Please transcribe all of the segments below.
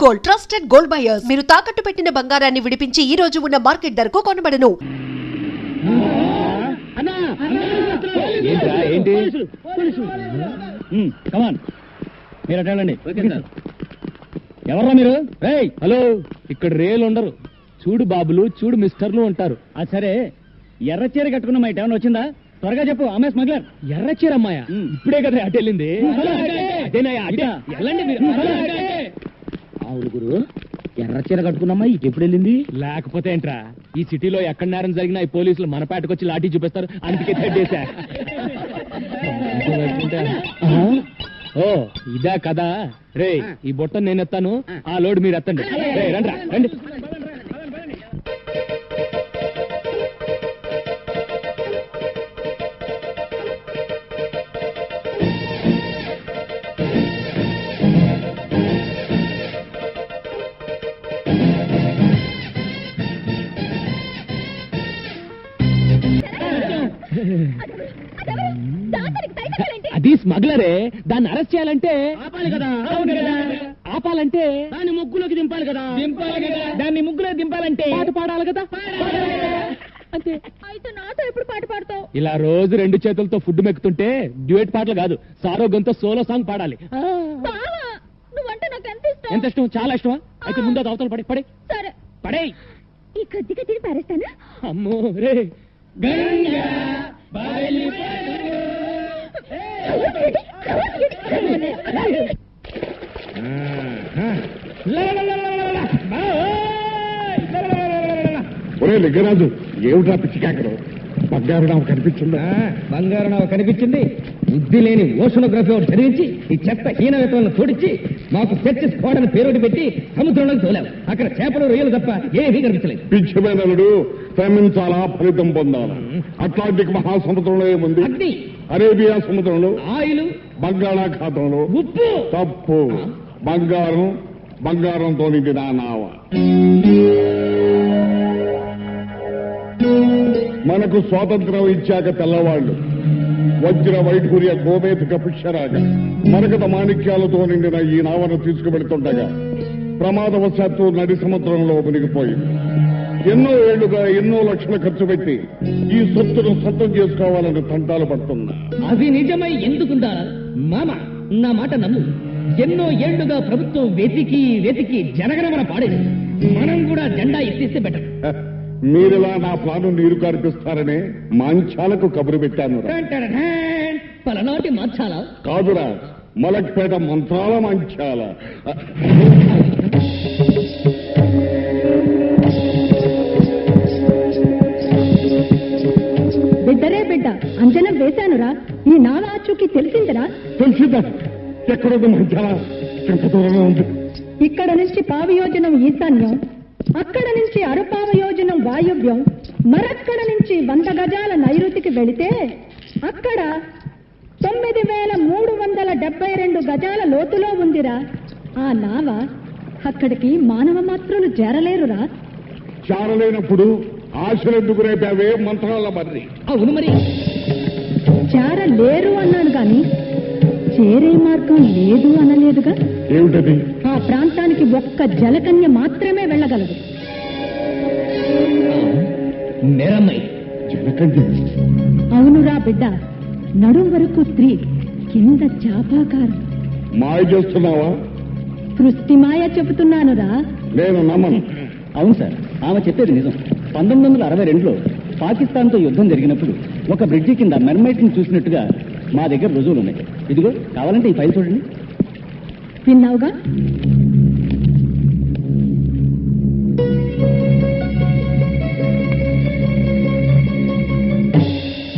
Gold, trusted gold buyers. మీరు తాకట్టు పెట్టిన బంగారాన్ని విడిపించి ఈ రోజు ఉన్న మార్కెట్ ధరకు కొనబడను. మీరు అటండి. ఎవర్రా మీరు? హలో, ఇక్కడ రేలు ఉండరు. చూడు బాబులు, చూడు మిస్టర్లు ఉంటారు. అది సరే, ఎర్ర చీర కట్టుకున్న మాట ఏమైనా వచ్చిందా? త్వరగా చెప్పు. అమ్మాయి స్మగ్లర్. ఎర్ర చీర అమ్మాయ? ఇప్పుడే కదా అటు వెళ్ళింది. అవును గురు, ఎర్ర చీర కట్టుకున్నమ్మా ఇటు ఎప్పుడు వెళ్ళింది? లేకపోతే ఏంట్రా, ఈ సిటీలో ఎక్కడ నేరం జరిగినా ఈ పోలీసులు మన పేటకు వచ్చి లాఠీ చూపిస్తారు. అందుకే తెడ్డేశా. ఓ ఇదా కదా రే, ఈ బొట్ట నేను ఎత్తాను, ఆ లోడ్ మీరు ఎత్తండి. రండి రండి. అది స్మగ్లరే. దాన్ని అరెస్ట్ చేయాలంటే ఆపాలి కదా. ఆపాలంటే దాన్ని ముగ్గులోకి దింపాలి కదా. దాన్ని ముగ్గులోకి దింపాలంటే పాట పాడాలి కదా. అంతే. అయితే నాతో ఎప్పుడు పాట పాడతావు? ఇలా రోజు 2 చేతులతో ఫుడ్ మెక్కుతుంటే డ్యూయట్ పాటలు కాదు, సారోగంతో సోలో సాంగ్ పాడాలి. నువ్వంటే నాకు ఎంత ఇష్టం? చాలా ఇష్టమా? అయితే ముందు అది అవతల పడే సరే పడే. ఈ కొద్దిగా తిని పారేస్తానా? అమ్మో రే. ఒరే లింగరాజు, ఏమిటా పిచ్చికాకరు? బంగారు నావ కనిపించిందా? బంగారు నావ కనిపించింది. బుద్ధి లేని ఓషనోగ్రఫీ ఒకటి చదివించి ఈ చెత్త హీనవేతలను తోడిచ్చి మాకు చర్చి స్క్వాడ్ పేరోటి పెట్టి సముద్రంలోకి తోలాం. అక్కడ చేపలు రొయ్యలు తప్ప ఏమీ కనిపించలేదు. పిచ్చిమేనలుడు, శ్రమించాలా, ఫలితం పొందాలా. అట్లాంటిక్ మహాసముద్రంలో ఏముంది? అగ్ని. అరేబియా సముద్రంలో ఆయిల్. బంగాళాఖాతంలో ఉప్పు. తప్పు. బంగారంతో నిండిన నావ. మనకు స్వాతంత్రం ఇచ్చాక తెల్లవాళ్లు వజ్ర వైఢూర్య గోమేధిక పుష్యరాగ మరకత మాణిక్యాలతో నిండిన ఈ నావను తీసుకువెడుతుండగా ప్రమాదవశాత్తు నడి సముద్రంలో మునిగిపోయింది. ఎన్నో ఏళ్లుగా ఎన్నో లక్షలు ఖర్చు పెట్టి ఈ సొత్తును సొంతం చేసుకోవాలని తంటాలు పడుతున్నా. అవి నిజమై ఎందుకుందా మామ? నా మాట నమ్ము. ఎన్నో ఏళ్లుగా ప్రభుత్వం వెతికి జనగణమన పాడేది. మనం కూడా జెండా ఎత్తిస్తే బెటర్. మీరిలా నా ప్లాను నీరు కార్పిస్తారనే మాంచాలకు కబురు పెట్టాను. పలనాటి మంచాల కాదురా, మలక్పేట మంత్రాల మంచాల. బిడ్డరే బిడ్డ, అంజనం వేశానురా. ఈ నావ ఆచూకీ తెలిసిందిరా? తెలిసిందా? ఎక్కడుంది మంచాల? ఎంత దూరంలో ఉంది? ఇక్కడ నుంచి పావయోజనం ఈశాన్యం, అక్కడ నుంచి అరపావయోజనం వాయువ్యం, మరక్కడ నుంచి 100 గజాల నైరుతికి వెళితే అక్కడ 9372 గజాల లోతులో ఉందిరా ఆ నావ. అక్కడికి మానవ మాత్రులు చేరలేరురా. చేరలేనప్పుడు ఆశలెందుకు రేపావే మంత్రాల మర్రి? అవును మరి. చేరలేరు అన్నాను కాని చేరే మార్గం లేదు అనలేదుగా. ఏమిటది? ఆ ప్రాంతానికి ఒక్క జలకన్య మాత్రమే వెళ్ళగలదు. జలకన్య? అవునురా బిడ్డ. నడుం వరకు స్త్రీ, కింద చాపాకారం. మాయ చేస్తున్నావా? సృష్టి మాయ చెబుతున్నానురా. నేను నమ్మను. అవును సార్, ఆమె చెప్పేది నిజం. 1962లో పాకిస్తాన్తో యుద్ధం జరిగినప్పుడు ఒక బ్రిడ్జి కింద మెర్మైట్ ని చూసినట్టుగా మా దగ్గర రుజువులు ఉన్నాయి. ఇదిగో, కావాలంటే ఈ ఫైల్ చూడండి. విన్నావుగా?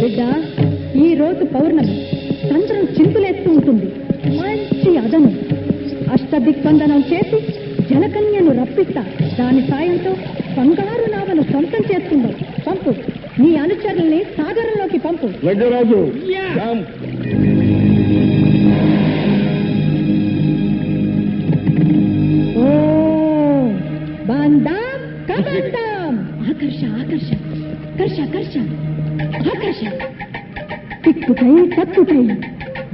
బిడ్డ, ఈ రోజు పౌర్ణమి. చంద్రం చింపులేస్తూ ఉంటుంది. మంచి అదను. అష్టదిక్బంధనం చేసి జలకన్యను రప్పిస్తా. దాని సాయంతో బంగారు నావను సొంతం చేసుకుందాం. పంపు, నీ అనుచరుల్ని సాగరంలోకి పంపు. లింగరాజు, బంధం కబంధం. ఆకర్ష ఆకర్ష, కర్ష కర్ష ఆకర్ష. దిక్కుతై టక్కుతై,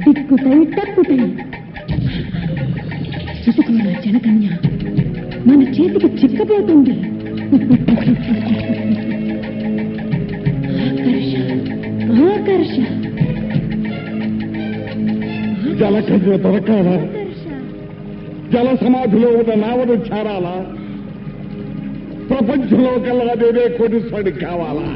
దిక్కుతై టక్కుతై. చితుకున్న జనకన్య చేతికి చిక్కబోతుంది. ఆకర్ష జలకన్య దొరకాలా? జల సమాధిలో ఉన్న నావను చేరాలా? ప్రపంచంలో కల్లా నేనే కోటీశ్వరుడి కావాలా?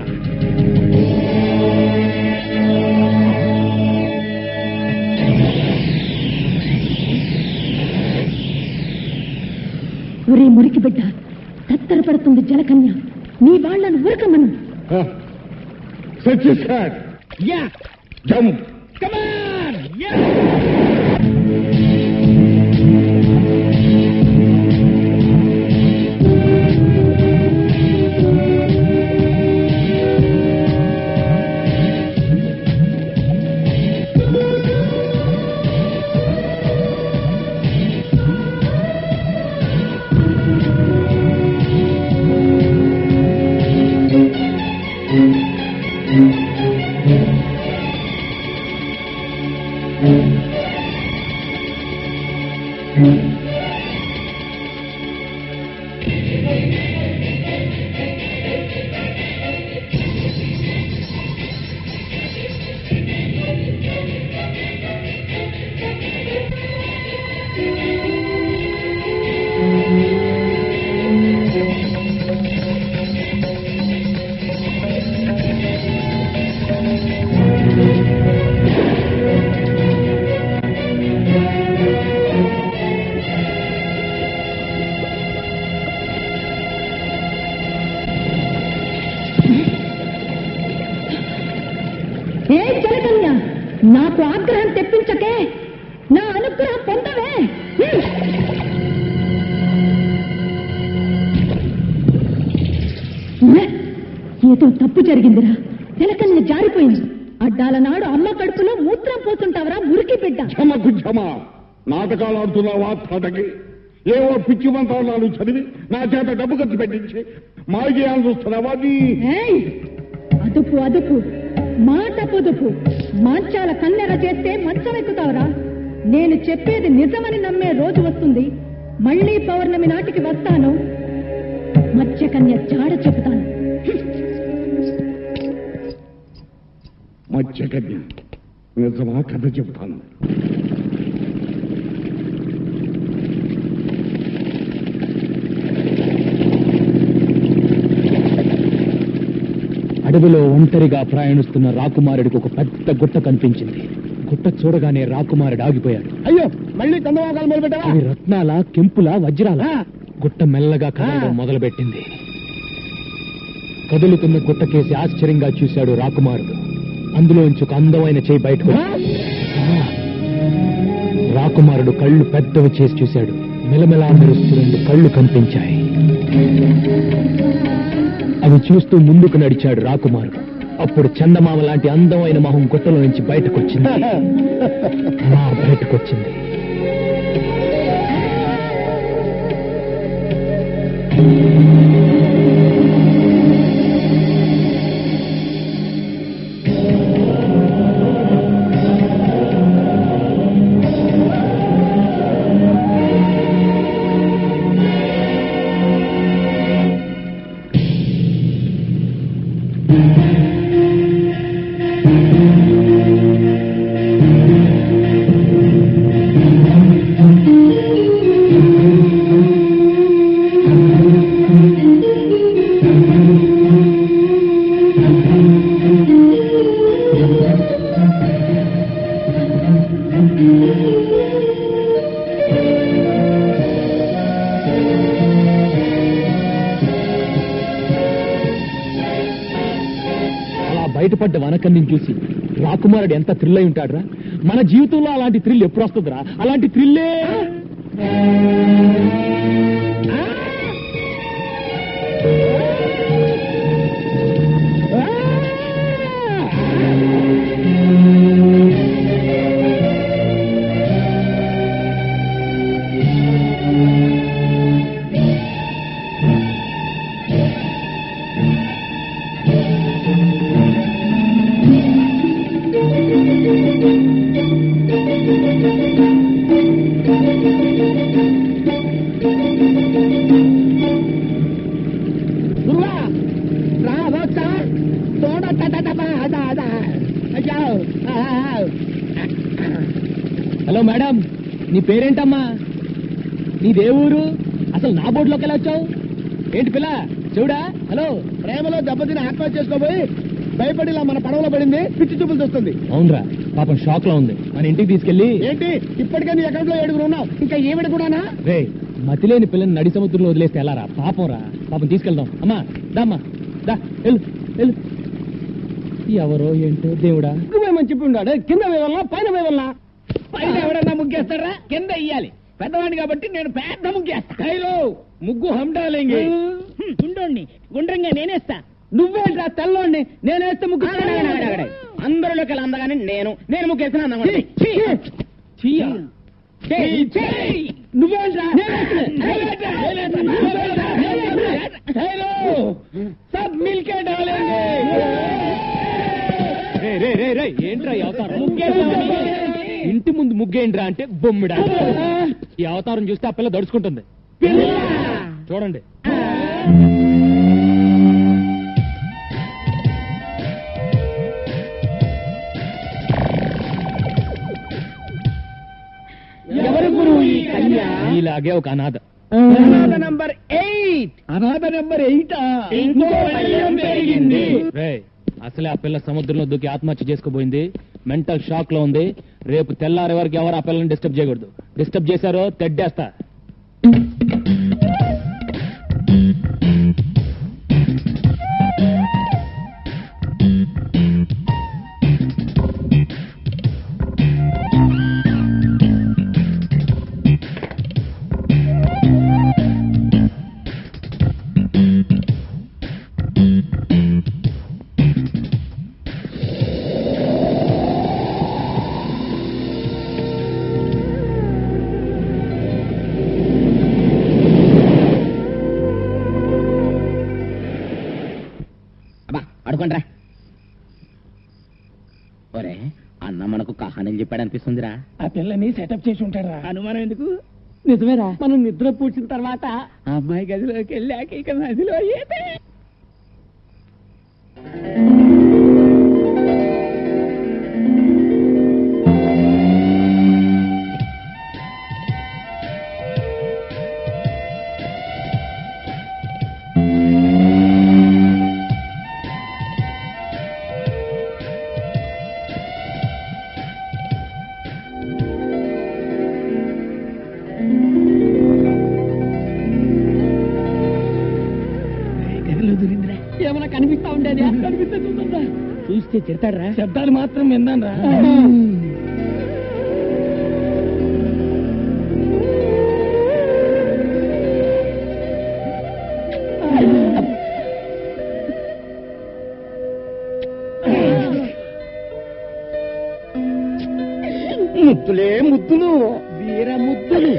ఒరే మురికి బిడ్డ, తత్తరపడుతుంది జలకన్య. నీ వాళ్లను ఉరకమను. Set his head. Yeah Jump. Come on yeah ఏ జలకన్య, నాకు ఆగ్రహం తెప్పించకే, నా అనుగ్రహం పొందవే. ఏదో తప్పు జరిగిందిరా. జలకన్య జారిపోయింది. అడ్డాల నాడు అమ్మ కడుపులో మూత్రం పోతుంటావరా మురికి బిడ్డ. క్షమకు క్షమ. నాటకాలు ఆడుతున్నావా తాటకి? ఏవో పిచ్చి మంత్రాలు చదివి నా చేత డబ్బు ఖర్చు పెట్టించి మాగేయాలని చూస్తున్నావా? ఏయ్, అదుపు అదుపు, మాట పొదుపు. మాంచాల కన్నెర చేస్తే మంచం ఎక్కుతావురా. నేను చెప్పేది నిజమని నమ్మే రోజు వస్తుంది. మళ్ళీ పౌర్ణమి నాటికి వస్తాను. మత్స్యకన్య జాడ చెబుతాను. మత్స్యకన్య నిజమా కథ చెబుతాను. అడవిలో ఒంటరిగా ప్రయాణిస్తున్న రాకుమారుడికి ఒక పెద్ద గుట్ట కనిపించింది. గుట్ట చూడగానే రాకుమారుడు ఆగిపోయాడు. అయ్యో, మళ్ళీ చందమాకాలు మొదలు పెట్టావా? అవి రత్నాల, కెంపుల, వజ్రాల. గుట్ట మెల్లగా కదలడం మొదలుపెట్టింది. కదులుతున్న గుట్టకేసి ఆశ్చర్యంగా చూశాడు రాకుమారుడు. అందులోంచి ఒక అందమైన చేయి బయటకు రాకుమారుడు కళ్ళు పెద్దవి చేసి చూశాడు. మెలమెలా మెరుస్తూ రెండు కళ్ళు కనిపించాయి. అవి చూస్తూ ముందుకు నడిచాడు రాకుమారుడు. అప్పుడు చందమామ లాంటి అందమైన మొహం గుట్టలో నుంచి బయటకొచ్చింది. అలా బయటకొచ్చింది. బయటపడ్డ వనకన్నిని చూసి రాకుమారుడు ఎంత థ్రిల్ అయి ఉంటాడురా. మన జీవితంలో అలాంటి థ్రిల్ ఎప్పుడు వస్తుందిరా? అలాంటి థ్రిల్లే హలో మేడం, నీ పేరేంటమ్మా? నీదే ఊరు? అసలు నా బోర్డులోకి ఎలా వచ్చావు? ఏంటి పిల్ల చూడా? హలో, ప్రేమలో దెబ్బతిని ఆత్మహత్య చేసుకోబోయి భయపడి ఇలా మన పడవలో పడింది, పిచ్చి చూపులు చూస్తుంది. అవునరా, పాపం షాక్ లో ఉంది. మన ఇంటికి తీసుకెళ్లి. ఏంటి ఇప్పటికే నీ అకౌంట్ లో 7 ఉన్నావు, ఇంకా ఈవిడ కూడానా? రే, మతిలేని పిల్లని నడి సముద్రంలో వదిలేస్తే ఎలా రా? పాపం రా, పాపం తీసుకెళ్దాం. అమ్మా దామ్మా, దా వెళ్ళు వెళ్ళు. ఎవరో ఏంటో దేవుడా. ముగ్గుమేమని చెప్పి ఉన్నాడు, కింద వేయవల్లా పైన వేయవల్లా? పైన ఎవడన్నా ముగ్గేస్తారా? కింద ఇయ్యాలి. పెద్దవాడిని కాబట్టి నేను పెద్ద ముగ్గేస్తా. ముగ్గు హండాలేంగి గుండోండి, గుండ్రంగా నేనేస్తా. నువ్వేంట్రా తెల్లోండి, నేనేస్తే ముగ్గు. అందరిలోకి అందగానే నేను ముగ్గేస్తున్నా. నువ్వేంట్రా సబ్ మిల్కే డాలేంగే. ఏంట్రా ఈ అవతారం? ఇంటి ముందు ముగ్గేంట్రా అంటే బొమ్మిడా. ఈ అవతారం చూస్తే ఆ పిల్ల దడుచుకుంటుంది. చూడండి. ఎవరు గురువు ఈ కన్య? ఇలాగే ఒక అనాథ. అనాథ నంబర్ 8. అనాథ నంబర్ 8. ఇంకో పయ్యం పెరిగింది. అసలే ఆ పిల్ల సముద్రంలో దూకి ఆత్మహత్య చేసుకోబోయింది. మెంటల్ షాక్ లో ఉంది. రేపు తెల్లారే వరకు ఎవరు ఆ పిల్లని డిస్టర్బ్ చేయకూడదు. డిస్టర్బ్ చేశారో తెడ్డేస్తా. అడుకుండ్రా. ఒరే, అన్న మనకు కహానీలు చెప్పాడు అనిపిస్తుందిరా. ఆ పిల్లని సెటప్ చేసి ఉంటారా? అనుమానం ఎందుకు? నిజమేరా. మనం నిద్ర పూడ్చిన తర్వాత ఆ అమ్మాయి గదిలోకి వెళ్ళాక ఇక నదిలో ఏదే. ఏమన్నా కనిపిస్తా ఉండేది? కనిపిస్తే చూస్తుందా? చూస్తే తిడతాడరా. శబ్దాలు మాత్రం విందాన్రా. ముద్దులే ముద్దులు, వీర ముద్దులు.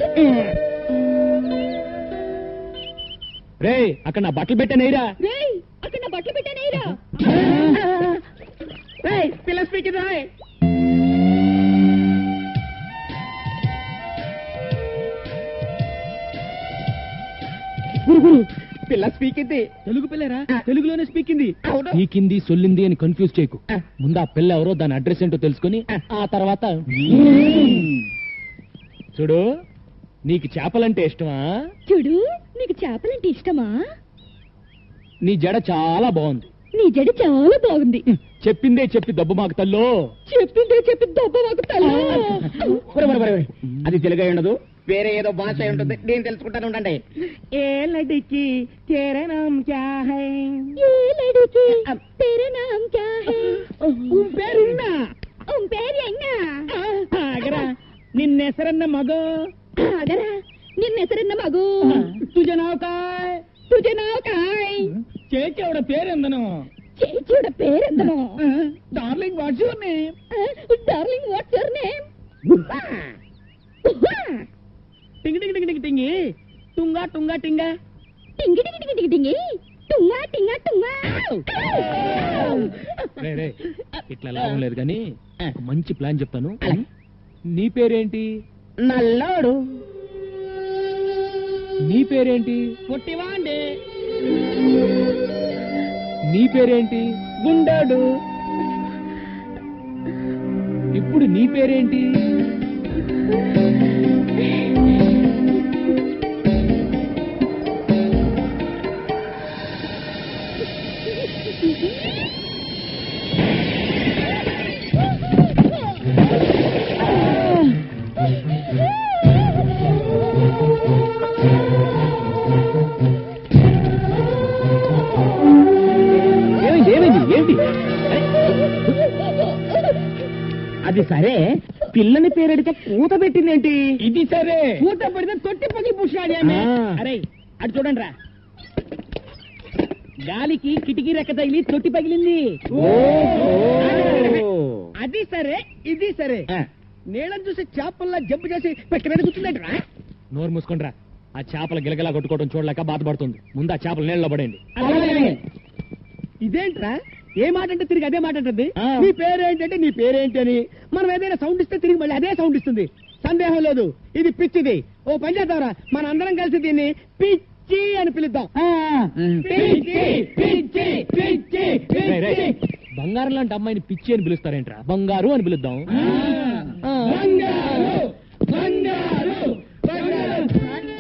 రే, అక్కడ నా బట్టలు పెట్టానేరా. అక్కడ నా బట్టలు పెట్టానేరా. పిల్ల స్పీక్ రాయ్. పిల్ల స్పీక్ ఇది. తెలుగు పిల్లరా? తెలుగులోనే స్పీకింది. స్పీకింది సొల్లింది అని కన్ఫ్యూజ్ చేయకు. ముందు ఆ పిల్ల ఎవరో, దాని అడ్రస్ ఏంటో తెలుసుకుని ఆ తర్వాత చూడు. నీకు చేపలంటే ఇష్టమా? చూడు, నీకు చేపలంటే ఇష్టమా? నీ జడ చాలా బాగుంది. నీ జడ చాలా బాగుంది. చెప్పిందే చెప్పి దెబ్బ మాకు తల్లో. చెప్పిందే చెప్పి దెబ్బ మాకు తల్లో. అది తెలుగు అయి ఉండదు, వేరే ఏదో భాష అయి ఉంటుంది. నేను తెలుసుకుంటాను ఉండండి. ఏ లడికి తేరా నామ్ క్యా హై? ఏ లడికి తేరా నామ్ క్యా హై? పేరున్నా పేరు ఆగరా. నిన్నెసరన్న మగో. ఆగరా, నిన్నెసరన్న మగు. తుజనావకాయ్ తుజనావకాయ్. చేచేవడ పేరెందను? చేచేవడ పేరెందను? Darling what's your name? Darling what's your name? టింగి టింగి టింగి టింగి టుంగా టుంగా టింగా టింగి టింగి టింగి టింగి టింగి టుంగా టింగా టుంగా. ఇట్లా లాభం లేదు కానీ ఒక మంచి ప్లాన్ చెప్తాను. నీ పేరేంటి? నల్లోడు. నీ పేరేంటి? పుట్టివాండి. నీ పేరేంటి? గుండోడు. ఇప్పుడు నీ పేరేంటి? అది సరే, పిల్లని పేరెడితే కూత పెట్టిందేంటి? ఇది సరే, కూత పెడితే తొట్టి పగి పుష్టాడి. అరే అటు చూడండి రా, గాలికి కిటికీ రెక్క తగిలి తొట్టి పగిలింది. అది సరే, ఇది సరే, నీళ్ళని చూసి చేపల్లా జంపు చేసి పెట్టిన కూర్చుందంట. నోరు మూసుకుండ్రా, ఆ చేపల గిలగలా కొట్టుకోవడం చూడలేక బాధపడుతుంది. ముందు ఆ చేపలు నీళ్ళలో పడండి. ఇదేంట్రా, ఏ మాట అంటే తిరిగి అదే మాట అంటుంది. నీ పేరేంటంటే నీ పేరేంటి అని మనం ఏదైనా సౌండ్ ఇస్తే తిరిగి మళ్ళీ అదే సౌండ్ ఇస్తుంది. సందేహం లేదు, ఇది పిచ్చిది. ఓ పని చేద్దాంరా, మన అందరం కలిసి దీన్ని పిచ్చి అని పిలుద్దాం. బంగారం లాంటి అమ్మాయిని పిచ్చి అని పిలుస్తారేంట్రా? బంగారు అని పిలుద్దాం. Front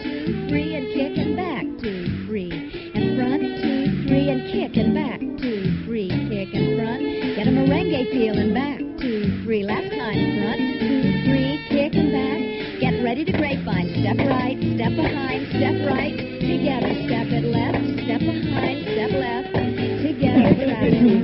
2 3 and kick and back 2 3 and front 2 3 and kick and back 2 3 kick and front. Get a merengue feel and back 2 3. Last time front 2 3 kick and back. Get ready to grapevine. Step right, step behind, step right. Together, step it left, step behind, step left. Together, traveling.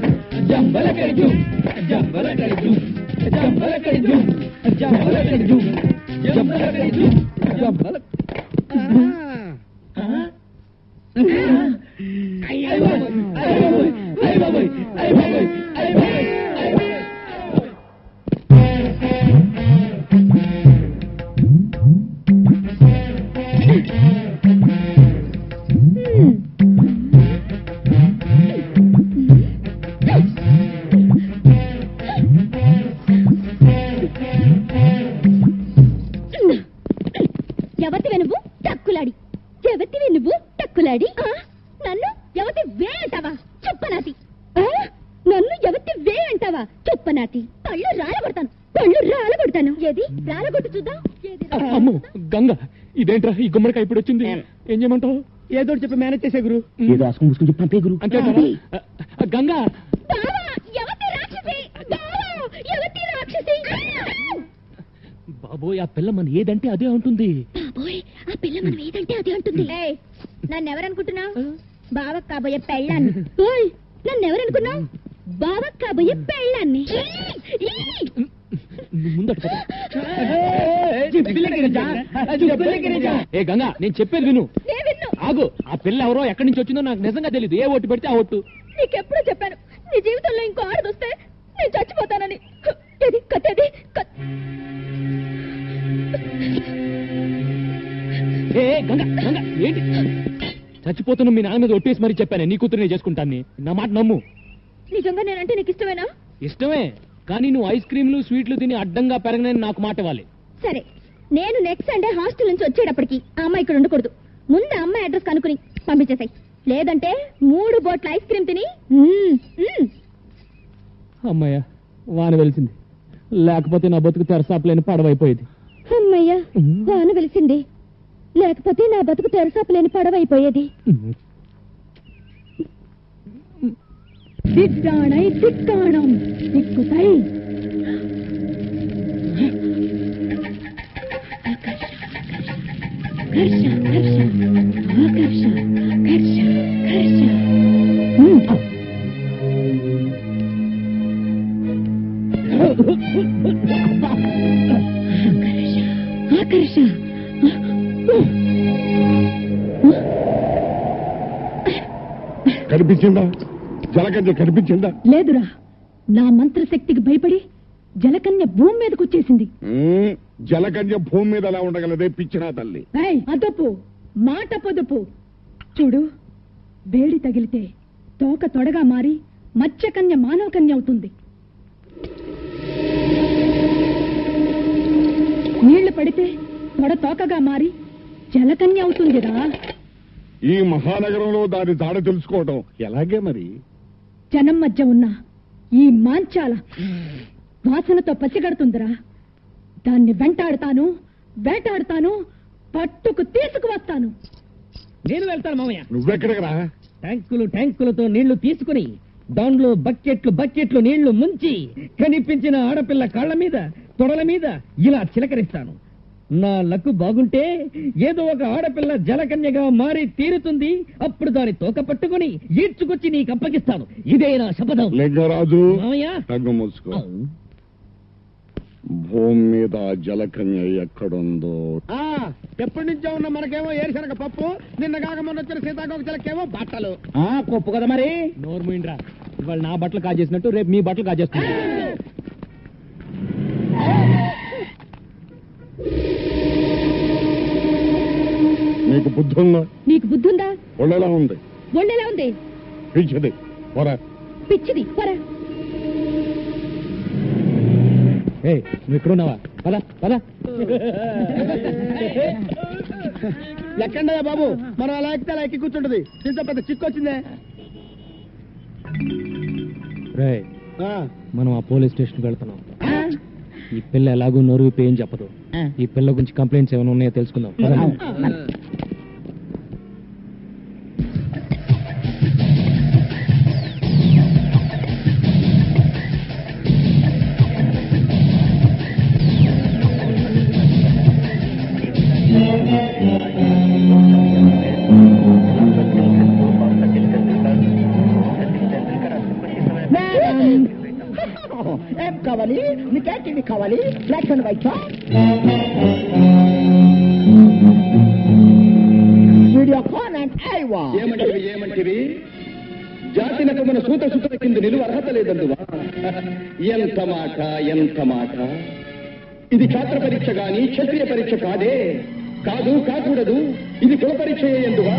ఎవతివే నువ్వు టక్కులాడి, ఎవతివే నువ్వు టక్కులాడి. నన్ను ఎవతి వే అంటావా చుప్పనాతి? నన్ను ఎవతి వే అంటావా చుప్పనాతి? పళ్ళు రాలగొడతాను, పళ్ళు రాలగొడతాను. ఏది రాలగొట్టు చూద్దాం. అమ్మో గంగ, ఇదేంట్రా ఈ గుమ్మడికాయ ఇప్పుడు వచ్చింది? ఏం చేయమంటావు? ఏదో చెప్పి మేనేజ్ చేసే గురు. ఏదో ఆసుకుని ముసుకుని చెప్పి పంపే గురు అంతే. గంగా, ఎవతి రాక్షసి, ఎవతి రాక్షసి. బాబోయ్, ఆ పిల్ల మన ఏదంటే అదే ఉంటుంది. బాబోయ్, ఆ పిల్ల మనం ఏదంటే అదే ఉంటుంది. నన్ను ఎవరనుకుంటున్నావు? బావకు కాబోయే పెళ్ళాన్ని. నన్ను ఎవరనుకున్నావు? బావకు కాబోయే పెళ్ళాన్ని. ఏ గంగా, నేను చెప్పేది విను. ఆగు, ఆ పిల్ల ఎవరో ఎక్కడి నుంచి వచ్చిందో నాకు నిజంగా తెలియదు. ఏ ఓటు పెడితే ఆ ఓటు. నీకెప్పుడో చెప్పాను, నీ జీవితంలో ఇంకో ఆడదొస్తే నేను చచ్చిపోతానని. ఏది కత్తేది? ఏ గంగా, గంగా ఏంటి? చచ్చిపోతున్న మీ నాన్న మీద ఒట్టేసి మరీ చెప్పాను నీ కూతురునే చేసుకుంటాను. నా మాట నమ్ము. నిజంగా నేనంటే నీకు ఇష్టమేనా? ఇష్టమే, కానీ నువ్వు ఐస్ క్రీమ్లు స్వీట్లు తిని అడ్డంగా పెరగనని నాకు మాట ఇవ్వాలి. సరే, నేను నెక్స్ట్ సండే హాస్టల్ నుంచి వచ్చేటప్పటికి ఆ అమ్మాయి ఇక్కడ ఉండకూడదు. ముందు ఆ అమ్మాయి అడ్రస్ కనుక్కుని పంపించేసాయి. లేదంటే 3 బోట్ల ఐస్ క్రీమ్ తిని. అమ్మయ్య, వాన వెలిసింది. లేకపోతే నా బతుకు తెరసాపలేని పడవైపోయేది. అమ్మయ్య, వాన వెలిసింది. లేకపోతే నా బతుకు తెరసాపలేని పడవైపోయేది. దిట్టాణై దిక్కాణం దిక్కుతై. ఘర్ష ఘర్ష ఆకర్ష ఘర్ష ఘర్ష. ఆకర్ష ఆకర్ష. కనిపించిందా? జలకన్య కనిపించిందా? లేదురా, నా మంత్రశక్తికి భయపడి జలకన్య భూమి మీదకి వచ్చేసింది. జలకన్య భూమి మీద ఎలా ఉండగలదే పిచ్చినా తల్లి? అదపు మాట పొదుపు. చూడు, వేడి తగిలితే తోక తొడగా మారి మత్స్యకన్య మానవ కన్య అవుతుంది. నీళ్లు పడితే తొడ తోకగా మారి జలకన్య అవుతుందిరా. ఈ మహానగరంలో దాని జాడ తెలుసుకోవటం ఎలాగే మరి? జనం మధ్య ఉన్న ఈ మాంచాల వాసనతో పసిగడుతుందిరా. దాన్ని వెంటాడుతాను, వేటాడుతాను, పట్టుకు తీసుకువస్తాను. నేను వెళ్తాను మామయ్య. నువ్వెక్కడికి రా? ట్యాంకులతో నీళ్లు తీసుకుని దాంట్లో బకెట్లు నీళ్లు ముంచి కనిపించిన ఆడపిల్ల కాళ్ల మీద తొడల మీద ఇలా చిలకరిస్తాను. నా లక్కు బాగుంటే ఏదో ఒక ఆడపిల్ల జలకన్యగా మారి తీరుతుంది. అప్పుడు దాని తోక పట్టుకుని ఈడ్చుకొచ్చి నీకు అప్పగిస్తాను. ఇదే నా శపథం. లింగరాజు, మామయ్య. కన్ను మూసుకో. భూమి మీద జలకన్య ఎక్కడుందో ఎప్పటి నుంచో ఉన్న మనకేమో ఏరుశనగ పప్పు, నిన్న కాక మొన్న వచ్చిన సీతాకోక చిలకేమో బట్టలు. కొప్పు కదా మరి. నోరు మూయిండ్రా. ఇవాళ నా బట్టలు కాజేసినట్టు రేపు మీ బట్టలు కాజేస్తున్నా. నీకు బుద్ధి ఉందా? నీకు బుద్ధుందా? ఒళ్ళెలా ఉంది? ఒళ్ళెలా ఉంది? పిచ్చిది పోరా. పిచ్చిది పోరా. నువ్వు ఎక్కడున్నావా? పద పద. ఎక్కండి బాబు, మనం అలా ఎక్కితే అలా ఎక్కి కూర్చుంటది. ఇంత పెద్ద చిక్కు వచ్చిందే. రేయ్, మనం ఆ పోలీస్ స్టేషన్కి వెళ్తున్నాం. ఈ పిల్ల ఎలాగో నోరు విప్పి ఏం చెప్పదు. ఈ పిల్ల గురించి కంప్లైంట్స్ ఏమైనా ఉన్నాయో తెలుసుకుందాం. ఏం కావాలి? నీకేంటి కావాలి? Black and white Videocon and Aiwa. ఏమంటివి? జాతినకు మన సూత కింద నిలువ అర్హత లేదందువా? ఎంత మాట. ఇది ఛాత్ర పరీక్ష గాని క్షత్రియ పరీక్ష కాదే. కాకూడదు. ఇది కుల పరీక్ష ఎందువా?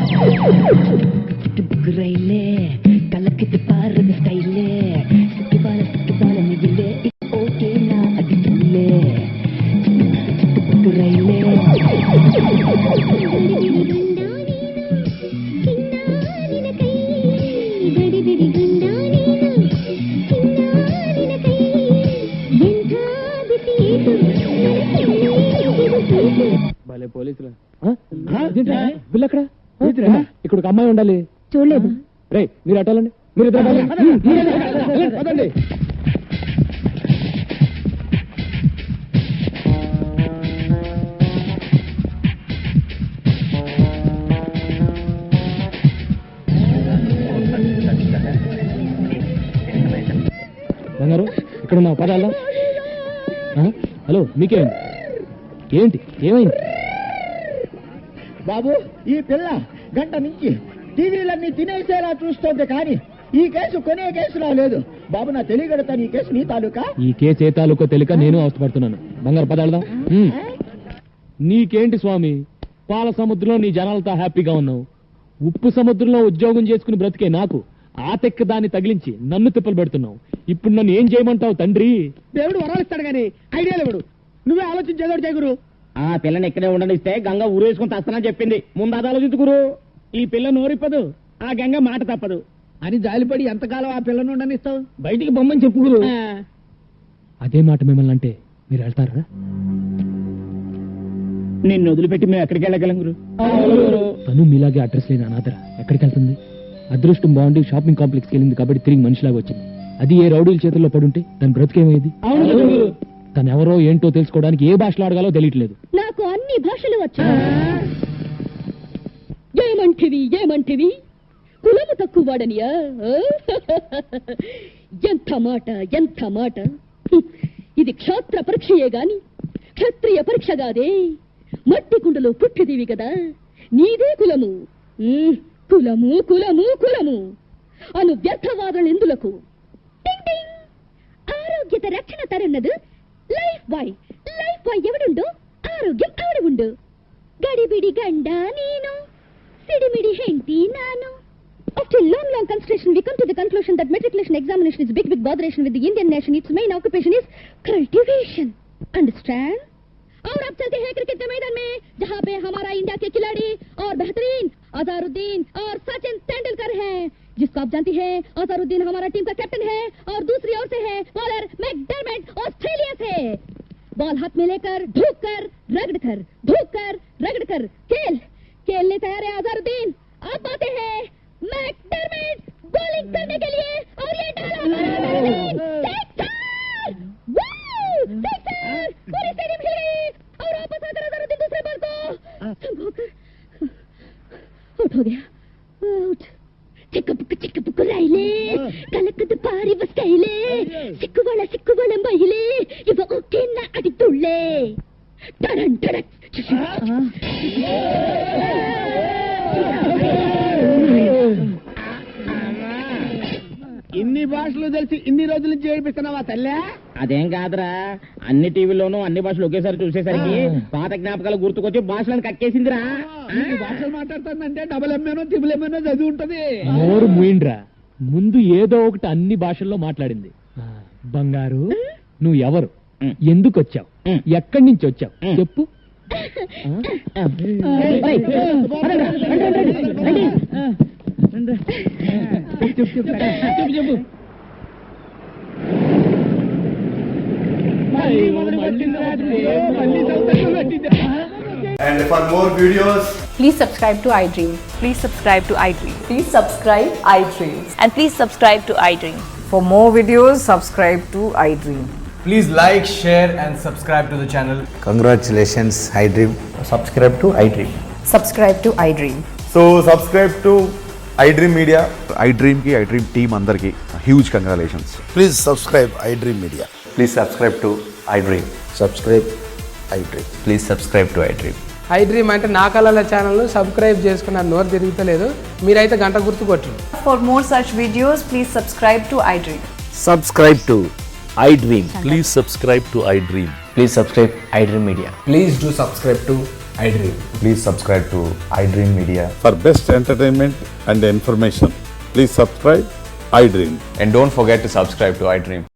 కలకి పారద స్టైలే సిక్కిబాల మిగిలే ఓకే నా అడిగిలే రైలే భలే పోలీసులు. బిల్లు ఎక్కడ? ఇక్కడ ఒక అమ్మాయి ఉండాలి. చూడలేదు. రే, మీరు అట్టాలండి. మీరు పదండి. బంగారు, ఇక్కడ ఉన్నావు. పదాలా? హలో, మీకేమైంది? ఏమైంది బాబు? ఈ పిల్ల గంట నుంచి టీవీలన్నీ తినేసేలా చూస్తోంది, కానీ ఈ కేసు కొనే కేసులో లేదు. బాబు, నా తెలియగడతాను. ఈ కేసు నీ తాలూకా? ఈ కేసు ఏ తాలూకో తెలియక నేను అవస్థపడుతున్నాను. బంగారు పదాలదా? నీకేంటి స్వామి, పాల సముద్రంలో నీ జనాలతో హ్యాపీగా ఉన్నావు. ఉప్పు సముద్రంలో ఉద్యోగం చేసుకుని బ్రతికే నాకు ఆ తెక్క దాన్ని తగిలించి నన్ను తిప్పలు పెడుతున్నావు. ఇప్పుడు నన్ను ఏం చేయమంటావు తండ్రి? దేవుడు వరాలిస్తాడు గాని ఐడియా లేవుడు. నువ్వే ఆలోచించేదోడు చేయగురు. ఆ పిల్లని ఇక్కడే ఉండనిస్తే గంగ ఊరేసుకుని తస్తానని చెప్పింది. ముందు అది ఆలోచించుకురు. ఈ పిల్ల నోరిప్పదు, ఆ గంగ మాట తప్పదు అని జాలిపడి ఎంతకాలం ఆ పిల్లను ఉండనిస్తావు? బయటికి బొమ్మని చెప్పుకురు. అదే మాట మిమ్మల్ని అంటే మీరు వెళ్తారా? నిన్ను వదిలిపెట్టి మేము ఎక్కడికి వెళ్ళగలం గురు? తను మీలాగే అడ్రస్ లేని అనాథర ఎక్కడికి వెళ్తుంది? అదృష్టం బాగుండి షాపింగ్ కాంప్లెక్స్కి వెళ్ళింది కాబట్టి తిరిగి మనిషిలాగా వచ్చింది. అది ఏ రౌడీల చేతుల్లో పడుంటే దాని బ్రతికేమయ్యేది? తను ఎవరో ఏంటో తెలుసుకోవడానికి ఏ భాషలో అడగాలో తెలియట్లేదు. నాకు అన్ని భాషలు వచ్చు. ఏమంటివి? కులము తక్కువ వాడనియా? ఎంత మాట. ఇది క్షాత్ర పరీక్షయే గాని క్షత్రియ పరీక్ష కాదే. మట్టి కుండలో పుట్టిదివి కదా. నీదే కులము. కులము అను వ్యర్థవాదం ఎందులకు? ఆరోగ్యత రక్షణ తరున్నదు లైఫ్ బాయ్ ఎవడుండు ఆరోగ్యం ఆవిడ ఉండు. గడిబిడి గండ నేను, సిడిమిడి హెంటి నాను. After long consideration, we come to the conclusion that matriculation examination is big botheration with the Indian nation. Its main occupation is cultivation. Understand? और अब चलते हैं क्रिकेट के मैदान में, जहाँ पे हमारा इंडिया के खिलाड़ी और बेहतरीन अजहरुद्दीन और सचिन तेंदुलकर हैं, जिसको आप जानती हैं अजहरुद्दीन हमारा टीम का कैप्टन है और दूसरी ओर से है बॉलर मैकडरमट ऑस्ट्रेलिया से। बॉल हाथ में लेकर धूक कर रगड़ कर खेलने तैयार है अजहरुद्दीन। अब आते हैं मैकडरमिट बॉलिंग करने के लिए और ये डाला पूरी स्टेडियम हिल गई और वापस आकर अजहरुद्दीन दूसरे बॉल को संभोकर आउट हो गया। आउट ಚಿಕ್ಕ ರೈಲೆ ಕಲಕದ ಪಾರಿ ಬಸ್ಕೈಲೆ ಸಿಕ್ಕುಗಳ ಮಹಿಳೆ ಇವ ಓಕೆನ್ನ ಅಡಿತುಳ್ಳೆ ಟಡನ್ ಟಡಕ್ ఇన్ని భాషలు తెలిసి ఇన్ని రోజుల నుంచి ఏడిపిస్తున్నావా తల్లే? అదేం కాదురా, అన్ని టీవీలోనూ అన్ని భాషలు ఒకేసారి చూసేసరికి పాత జ్ఞాపకాలు గుర్తుకొచ్చి భాషలను కక్కేసిందిరా. భాషలు మాట్లాడుతుందంటే డబుల్ ఎంఏనో త్రిబుల్ ఎంఏనో చదివి ఉంటది. నోరు మూయిండ్రా, ముందు ఏదో ఒకటి అన్ని భాషల్లో మాట్లాడింది. బంగారు, నువ్వు ఎవరు, ఎందుకు వచ్చావు, ఎక్కడి నుంచి వచ్చావు చెప్పు. చెప్పు. And for more videos, please subscribe to iDream. Please subscribe to iDream. Please subscribe iDream. And please subscribe to iDream. For more videos, subscribe to iDream. please like, share and subscribe to the channel. Congratulations, iDream. Subscribe to iDream. Subscribe to iDream. So subscribe to iDream Media. iDream ki iDream team andarki huge congratulations. Please subscribe iDream Media. Please subscribe to iDream. Subscribe iDream. Please subscribe to iDream. iDream అంటే నా కళల channel subscribe చేసుకున్నారు, నోరు తిరుగుతలేదు. మీరైతే గంట గుర్తు కొట్టండి. For more such videos, please subscribe to iDream. Subscribe to iDream. Please subscribe to iDream. Please subscribe iDream Media. Please do subscribe to iDream. Please subscribe to iDream Media. For best entertainment and information, please subscribe iDream. And don't forget to subscribe to iDream.